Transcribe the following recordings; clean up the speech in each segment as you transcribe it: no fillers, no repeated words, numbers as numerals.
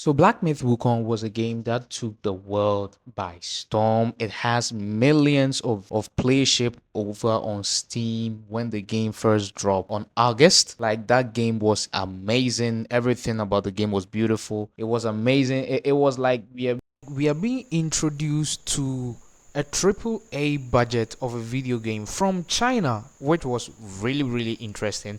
So Black Myth Wukong was a game that took the world by storm. It has millions of playership over on Steam when the game first dropped on August. Like that game was amazing. Everything about the game was beautiful. It was amazing. It was like we are being introduced to a triple A budget of a video game from China, which was really interesting.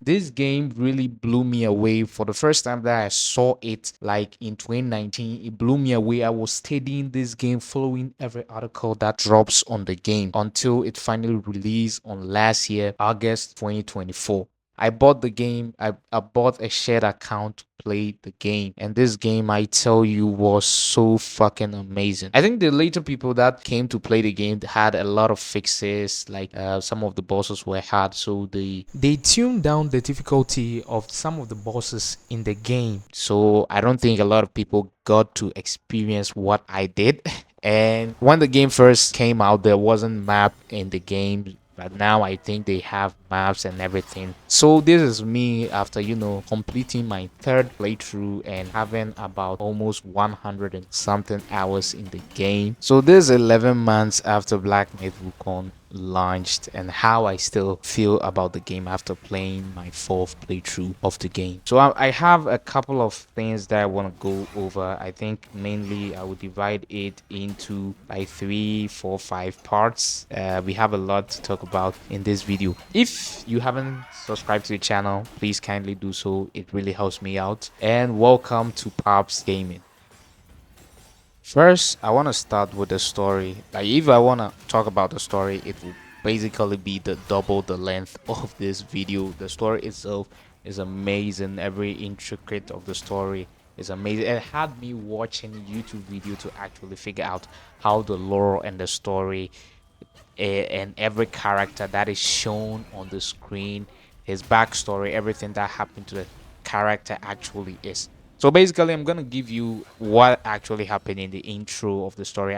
This game really blew me away. For the first time that I saw it, like in 2019, it blew me away. I was studying this game, following every article that drops on the game until it finally released on last year, August 2024. I bought the game. I bought a shared account to play the game. And this game, I tell you, was so fucking amazing. I think the later people that came to play the game had a lot of fixes, like some of the bosses were hard. So they tuned down the difficulty of some of the bosses in the game. So I don't think a lot of people got to experience what I did. And when the game first came out, there wasn't map in the game, but now I think they have maps and everything. So this is me after completing my third playthrough and having about almost 100 and something hours in the game. So this is 11 months after Black Myth Wukong launched, and how I still feel about the game after playing my fourth playthrough of the game. So I have a couple of things that I want to go over. I think mainly I would divide it into like 3 4 5 parts. We have a lot to talk about in this video. If you haven't subscribed to the channel, please kindly do so. It really helps me out. And welcome to Pops Gaming. First, I want to start with the story. Like, if I want to talk about the story, it will basically be the double the length of this video. The story itself is amazing. Every intricate of the story is amazing. It had me watching YouTube video to actually figure out how the lore and the story and every character that is shown on the screen, his backstory, everything that happened to the character actually is. So basically, I'm gonna give you what actually happened in the intro of the story.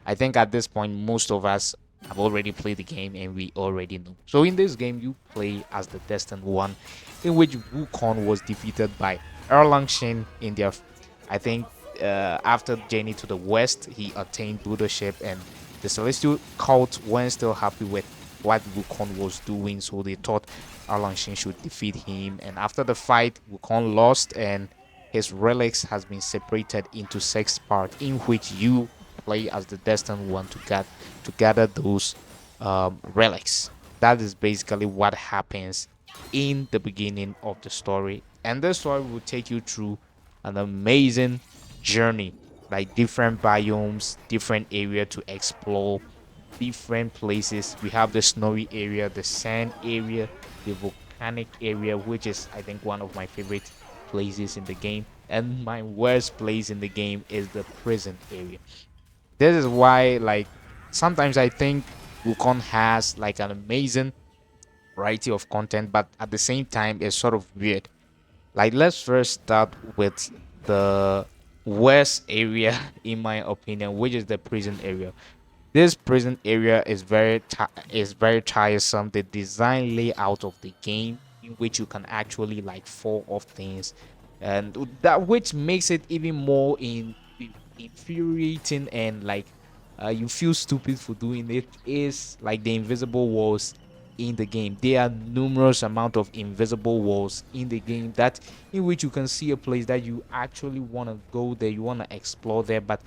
I think at this point, most of us have already played the game and we already know. So in this game, you play as the Destined One, in which Wukong was defeated by Erlang Shin in their, I think, after journey to the west, he attained Buddhaship, and the Celestial cult weren't still happy with what Wukong was doing, so they thought Erlang Shin should defeat him. And after the fight, Wukong lost, and his relics has been separated into 6 parts, in which you play as the Destined One to gather those relics. That is basically what happens in the beginning of the story, and the story will take you through an amazing journey, like different biomes, different area to explore, different places. We have the snowy area, the sand area, the volcanic area, which is, I think, one of my favorite places in the game. And my worst place in the game is the prison area. This is why, like, sometimes I think Wukong has like an amazing variety of content, but at the same time, it's sort of weird. Like, let's first start with the worst area, in my opinion, which is the prison area. This prison area is very tiresome. The design layout of the game, in which you can actually like fall off things, and that which makes it even more infuriating, and like you feel stupid for doing it, is like the invisible walls in the game. There are numerous amount of invisible walls in the game, that in which you can see a place that you actually want to go there, you want to explore there, but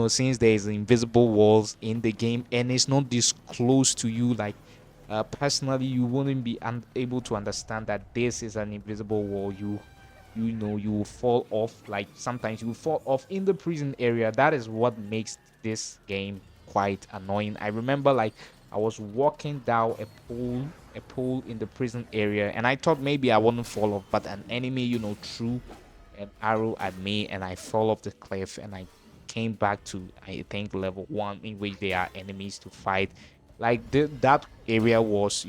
since there is invisible walls in the game and it's not this close to you, like personally you wouldn't be able to understand that this is an invisible wall. You will fall off. Like, sometimes you will fall off in the prison area. That is what makes this game quite annoying. I remember, like, I was walking down a pool in the prison area, and I thought maybe I wouldn't fall off, but an enemy threw an arrow at me, and I fell off the cliff, and I came back to, I think, level 1, in which there are enemies to fight. Like, that area was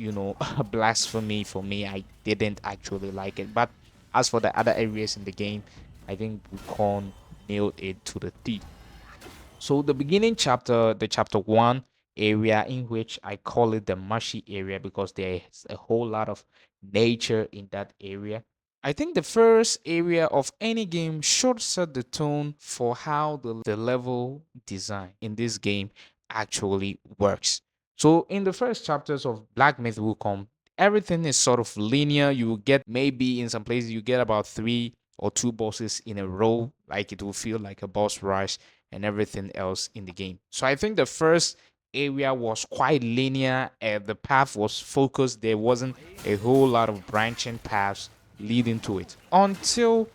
a blasphemy for me. I didn't actually like it. But as for the other areas in the game, I think Wukong nailed it to the teeth. So the beginning chapter, the chapter 1 area, in which I call it the marshy area, because there's a whole lot of nature in that area. I think the first area of any game should set the tone for how the level design in this game actually works. So, in the first chapters of Black Myth Wukong, everything is sort of linear. You will get maybe in some places you get about three or two bosses in a row, like it will feel like a boss rush and everything else in the game. So, I think the first area was quite linear and the path was focused. There wasn't a whole lot of branching paths leading to it until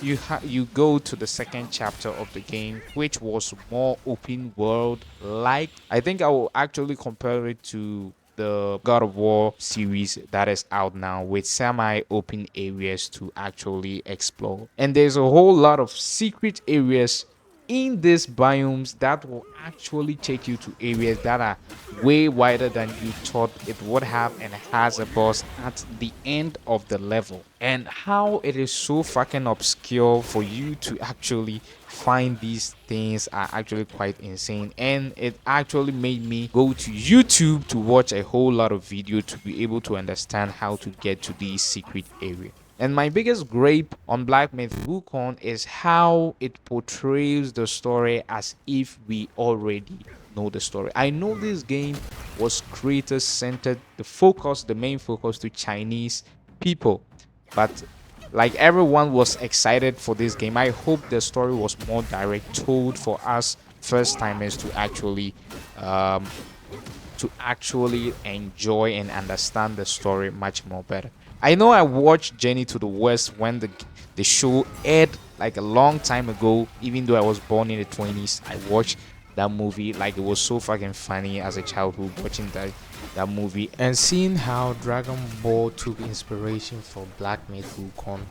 you go to the second chapter of the game, which was more open world like. I think I will actually compare it to the God of War series that is out now, with semi open areas to actually explore, and there's a whole lot of secret areas in these biomes that will actually take you to areas that are way wider than you thought it would have, and has a boss at the end of the level. And how it is so fucking obscure for you to actually find these things are actually quite insane, and it actually made me go to YouTube to watch a whole lot of video to be able to understand how to get to these secret areas. And my biggest gripe on Black Myth Wukong is how it portrays the story as if we already know the story. I know this game was creator centered, the main focus to Chinese people, but like everyone was excited for this game. I hope the story was more direct, told for us first timers um, to actually enjoy and understand the story much more better. I know I watched Journey to the West when the show aired like a long time ago. Even though I was born in the 20s, I watched that movie. Like, it was so fucking funny as a childhood watching that movie, and seeing how Dragon Ball took inspiration from Black Myth Wukong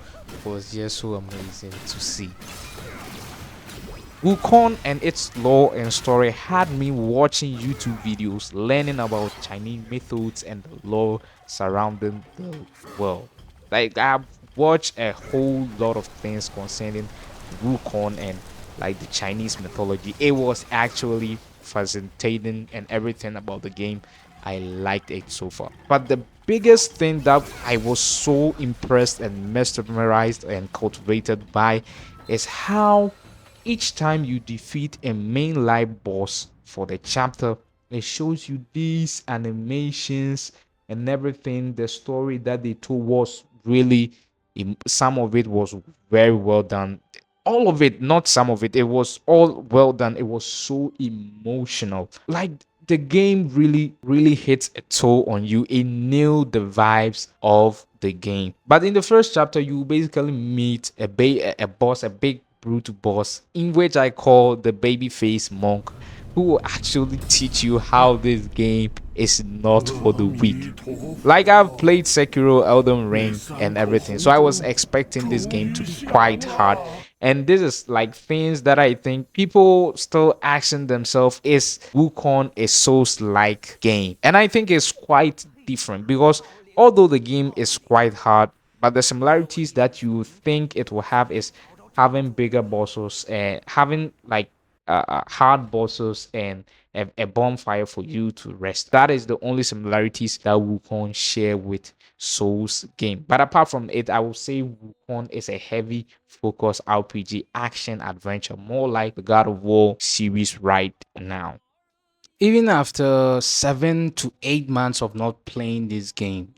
was just so amazing to see. Wukong and its lore and story had me watching YouTube videos, learning about Chinese methods and the lore surrounding the world. Like, I've watched a whole lot of things concerning Wukong and like the Chinese mythology. It was actually fascinating, and everything about the game, I liked it so far. But the biggest thing that I was so impressed and mesmerized and cultivated by is how each time you defeat a main live boss for the chapter, it shows you these animations and everything. The story that they told was really, some of it was very well done. All of it, not some of it, it was all well done. It was so emotional. Like, the game really hits a toll on you. It nailed the vibes of the game. But in the first chapter, you basically meet a boss, a big brute boss, in which I call the babyface monk, who will actually teach you how this game is not for the weak. Like, I've played Sekiro, Elden Ring, and everything, so I was expecting this game to be quite hard. And this is like things that I think people still asking themselves, is Wukong a Souls-like game? And I think it's quite different, because although the game is quite hard, but the similarities that you think it will have is having bigger bosses and having like hard bosses and a bonfire for you to rest. That is the only similarities that Wukong share with Souls game. But apart from it, I would say Wukong is a heavy focus RPG action adventure, more like the God of War series right now. Even after 7 to 8 months of not playing this game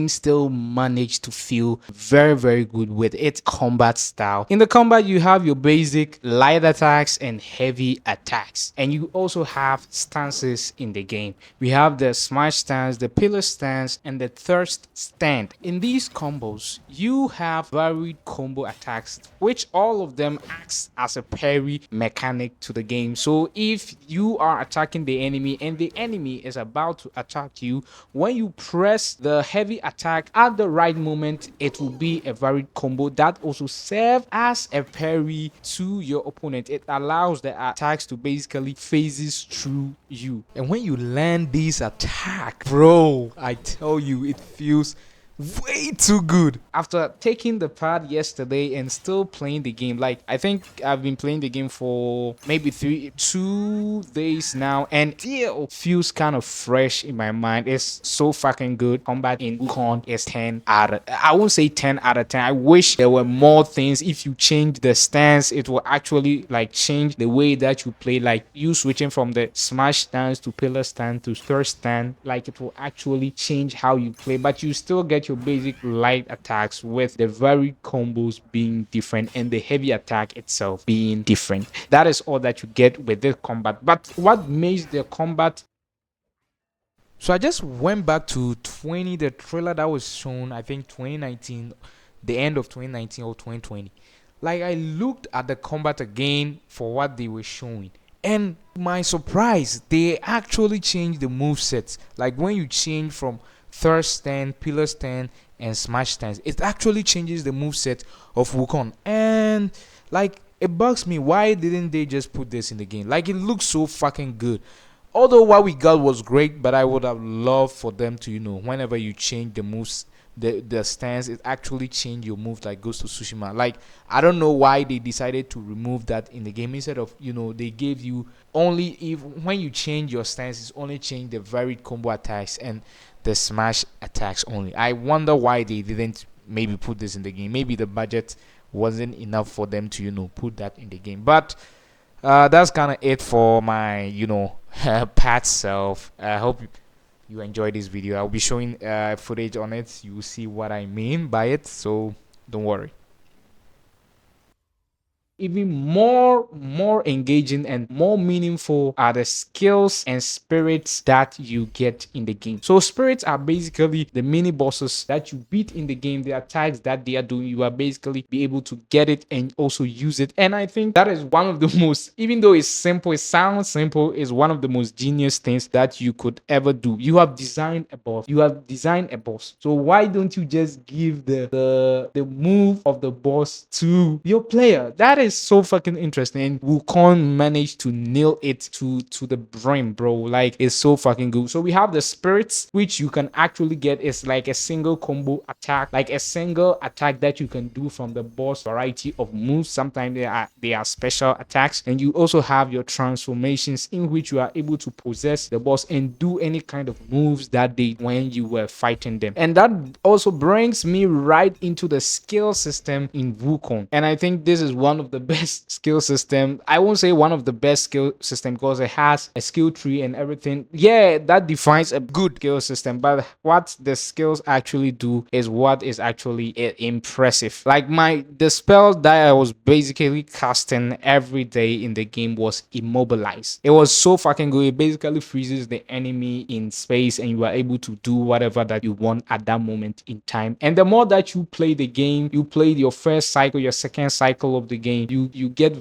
still managed to feel very good with its combat style. In the combat, you have your basic light attacks and heavy attacks, and you also have stances in the game. We have the smash stance, the pillar stance, and the thirst stand. In these combos, you have varied combo attacks, which all of them acts as a parry mechanic to the game. So if you are attacking the enemy and the enemy is about to attack you, when you press the heavy attack at the right moment, it will be a varied combo that also serves as a parry to your opponent. It allows the attacks to basically phases through you, and when you land these attack, bro, I tell you, it feels way too good. After taking the pad yesterday and still playing the game, like I think I've been playing the game for maybe 2 days now, and still feels kind of fresh in my mind. It's so fucking good. Combat in Wukong is 10 out of, I won't say 10 out of 10. I wish there were more things. If you change the stance, it will actually like change the way that you play. Like you switching from the smash stance to pillar stance to third stand, like it will actually change how you play, but you still get your basic light attacks with the varied combos being different and the heavy attack itself being different. That is all that you get with this combat. But what makes the combat, so I just went back to 20, the trailer that was shown, I think 2019, the end of 2019 or 2020. Like I looked at the combat again for what they were showing. And my surprise, they actually changed the move sets. Like when you change from third stand, pillar stand, and smash stands, it actually changes the move set of Wukong. And like it bugs me, why didn't they just put this in the game? Like it looks so fucking good. Although what we got was great, but I would have loved for them to, whenever you change the moves, the stance, it actually change your move like Ghost of Tsushima. Like I don't know why they decided to remove that in the game instead of, they gave you only, if when you change your stance, it's only change the varied combo attacks and the smash attacks only. I wonder why they didn't maybe put this in the game. Maybe the budget wasn't enough for them to, put that in the game. But that's kind of it for my, past self. I hope you enjoyed this video. I'll be showing footage on it. You will see what I mean by it, so don't worry. Even more engaging and more meaningful are the skills and spirits that you get in the game. So spirits are basically the mini bosses that you beat in the game. The attacks that they are doing, you are basically be able to get it and also use it. And I think that is one of the most, even though it's simple, it sounds simple, is one of the most genius things that you could ever do. You have designed a boss. So why don't you just give the move of the boss to your player? That is so fucking interesting, and Wukong managed to nail it to the brim, bro. Like it's so fucking good. So we have the spirits, which you can actually get. Is like a single combo attack, like a single attack that you can do from the boss variety of moves. Sometimes they are special attacks, and you also have your transformations in which you are able to possess the boss and do any kind of moves that they when you were fighting them. And that also brings me right into the skill system in Wukong, and I think this is one of the best skill system. I won't say one of the best skill system because it has a skill tree and everything. Yeah, that defines a good skill system, but what the skills actually do is what is actually impressive. Like the spell that I was basically casting every day in the game was immobilize. It was so fucking good. It basically freezes the enemy in space and you are able to do whatever that you want at that moment in time. And the more that you play the game, you play your first cycle, your second cycle of the game, you get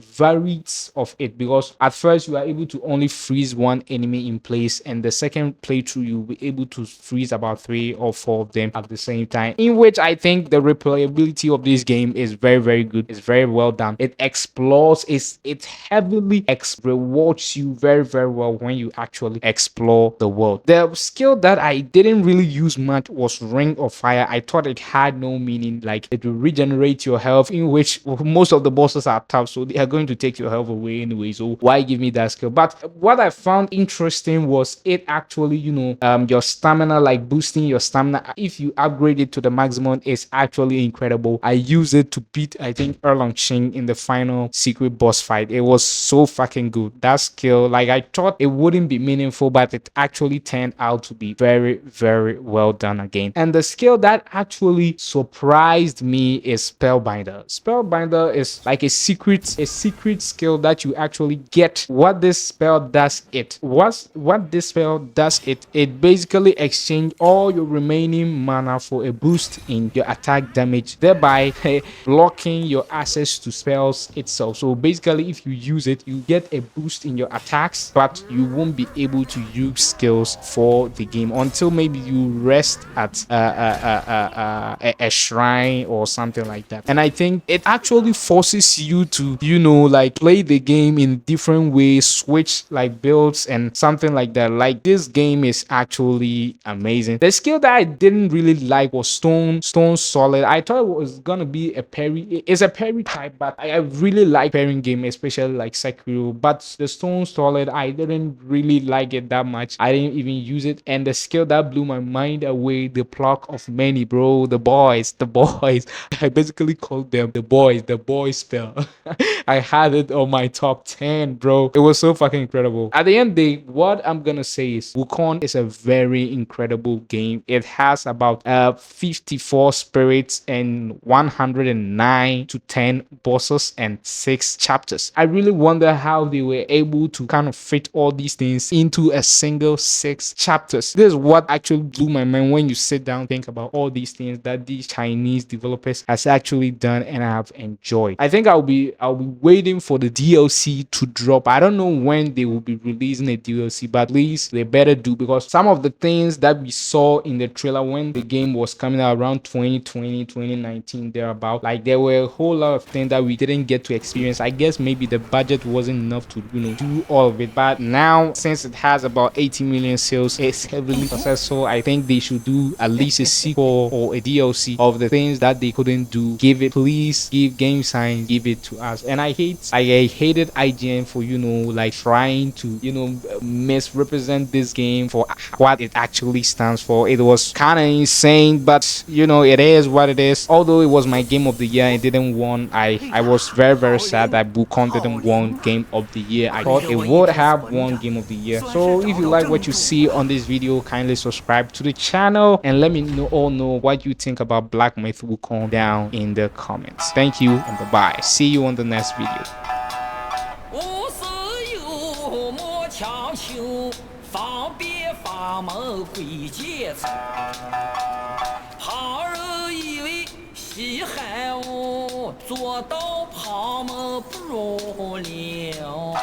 variants of it, because at first you are able to only freeze one enemy in place, and the second playthrough you'll be able to freeze about 3 or 4 of them at the same time, in which I think the replayability of this game is very, very good. It's very well done. It explores, it heavily rewards you very, very well when you actually explore the world. The skill that I didn't really use much was Ring of Fire. I thought it had no meaning. Like it will regenerate your health, in which most of the bosses are tough, so they are going to take your health away anyway, so why give me that skill? But what I found interesting was it actually, your stamina, like boosting your stamina. If you upgrade it to the maximum, it's actually incredible. I used it to beat, I think, Erlong Ching in the final secret boss fight. It was so fucking good. That skill, like I thought it wouldn't be meaningful, but it actually turned out to be very, very well done again. And the skill that actually surprised me is Spellbinder. Spellbinder is like a secret skill that you actually get. What this spell does, what this spell does, it basically exchange all your remaining mana for a boost in your attack damage, thereby blocking your access to spells itself. So basically, if you use it, you get a boost in your attacks, but you won't be able to use skills for the game until maybe you rest at a shrine or something like that. And I think it actually forces forces you to, like play the game in different ways, switch like builds and something like that. Like this game is actually amazing. The skill that I didn't really like was stone solid. I thought it was gonna be a parry. It's a parry type, but I really like parrying game, especially like Sekiro. But the stone solid, I didn't really like it that much. I didn't even use it. And the skill that blew my mind away, the pluck of many, bro. The boys. I basically called them the boys spell. I had it on my top 10, bro. It was so fucking incredible. At the end of the day, what I'm gonna say is Wukong is a very incredible game. It has about 54 spirits and 109 to 10 bosses and 6 chapters. I really wonder how they were able to kind of fit all these things into a single 6 chapters. This is what actually blew my mind when you sit down and think about all these things that these Chinese developers has actually done and I have enjoyed. I think I'll be waiting for the DLC to drop. I don't know when they will be releasing a DLC, but at least they better do, because some of the things that we saw in the trailer when the game was coming out around 2020 2019 thereabout, like there were a whole lot of things that we didn't get to experience. I guess maybe the budget wasn't enough to do all of it, but now since it has about 80 million sales, it's heavily successful. I think they should do at least a sequel or a DLC of the things that they couldn't do. Give it, please give Game Sign, give it to us. And I hated IGN for like trying to misrepresent this game for what it actually stands for. It was kind of insane, but it is what it is. Although it was my game of the year, it didn't won. I was very sad that Wukong didn't won game of the year. I thought it would have won game of the year. So if you like what you see on this video, kindly subscribe to the channel and let me know what you think about Black Myth Wukong down in the comments. Thank you and bye bye. See you on the next video. 无私幽默强求，方便法门归结仇。旁人以为稀罕我，做到旁门不入了。